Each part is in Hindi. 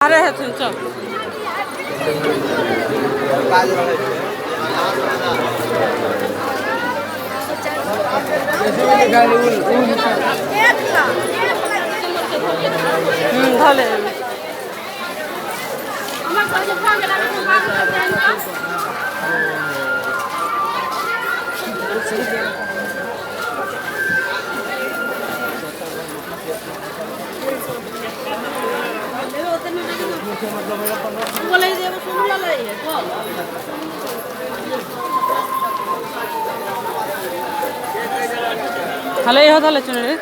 अरे है चल चल भले हले हो थाले चुने रे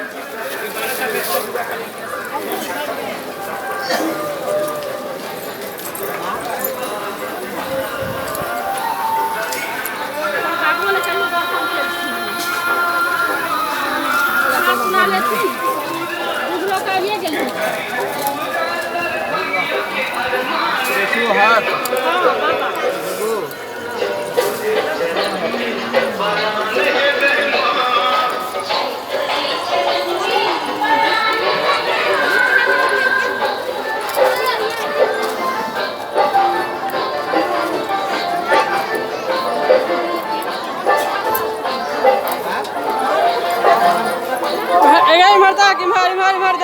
मरता कि मारी मारी मारी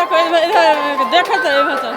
देखो देखो तो